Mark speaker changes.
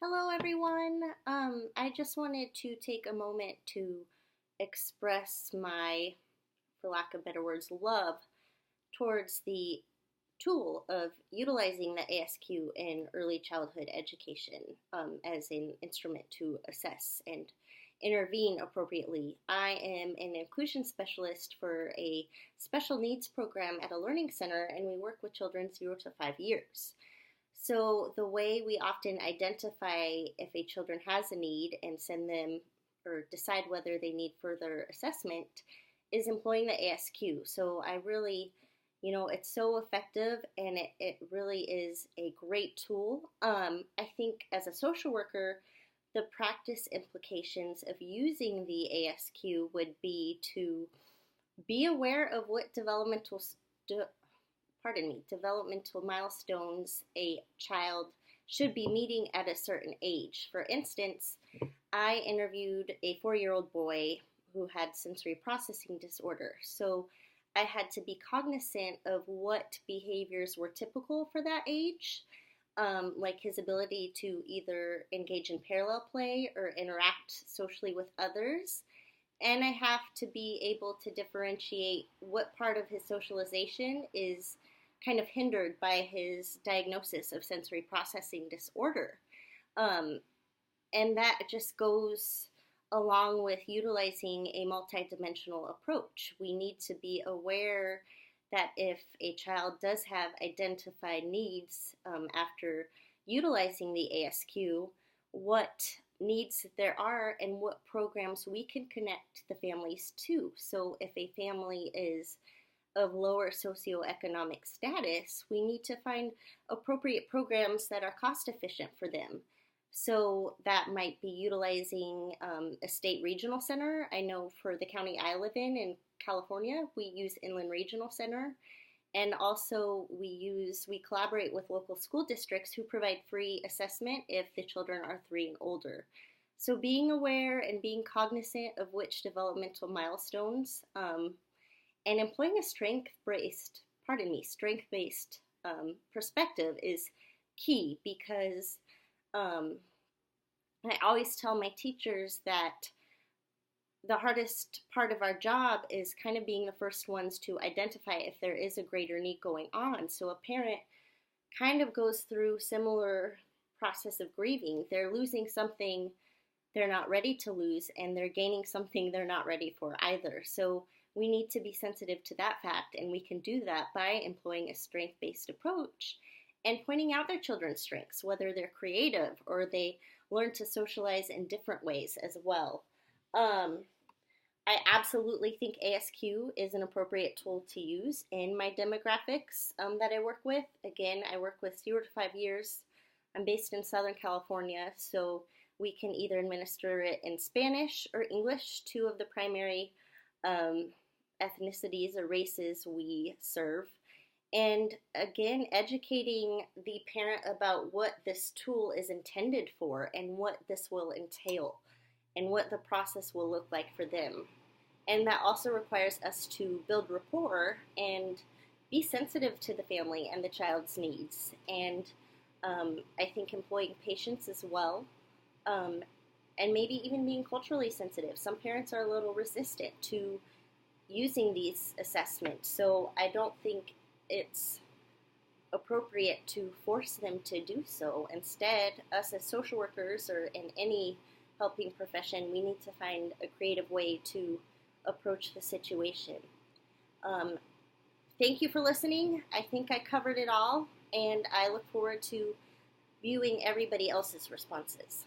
Speaker 1: Hello, everyone. I just wanted to take a moment to express my, for lack of better words, love towards the tool of utilizing the ASQ in early childhood education as an instrument to assess and intervene appropriately. I am an inclusion specialist for a special needs program at a learning center, and we work with children 0 to 5 years. So the way we often identify if a children has a need and send them or decide whether they need further assessment is employing the ASQ. So I really, it's so effective and it really is a great tool. I think as a social worker, the practice implications of using the ASQ would be to be aware of what developmental milestones a child should be meeting at a certain age. For instance, I interviewed a 4-year-old boy who had sensory processing disorder. So I had to be cognizant of what behaviors were typical for that age, like his ability to either engage in parallel play or interact socially with others. And I have to be able to differentiate what part of his socialization is kind of hindered by his diagnosis of sensory processing disorder. And that just goes along with utilizing a multidimensional approach. We need to be aware that if a child does have identified needs after utilizing the ASQ, what needs there are and what programs we can connect the families to. So if a family is of lower socioeconomic status, we need to find appropriate programs that are cost efficient for them. So that might be utilizing a state regional center. I know for the county I live in California, we use Inland Regional Center. And also we collaborate with local school districts who provide free assessment if the children are 3 and older. So being aware and being cognizant of which developmental milestones and employing a strength-based perspective is key because I always tell my teachers that the hardest part of our job is kind of being the first ones to identify if there is a greater need going on. So a parent kind of goes through similar process of grieving. They're losing something they're not ready to lose, and they're gaining something they're not ready for either. So we need to be sensitive to that fact, and we can do that by employing a strength-based approach and pointing out their children's strengths, whether they're creative or they learn to socialize in different ways as well. I absolutely think ASQ is an appropriate tool to use in my demographics that I work with. Again, I work with 0 to 5 years. I'm based in Southern California, so we can either administer it in Spanish or English, 2 of the primary ethnicities or races we serve. And again, educating the parent about what this tool is intended for and what this will entail and what the process will look like for them. And that also requires us to build rapport and be sensitive to the family and the child's needs. And I think employing patience as well, and maybe even being culturally sensitive. Some parents are a little resistant to using these assessments, so I don't think it's appropriate to force them to do so. Instead, us as social workers or in any helping profession, we need to find a creative way to approach the situation. Thank you for listening. I think I covered it all, and I look forward to viewing everybody else's responses.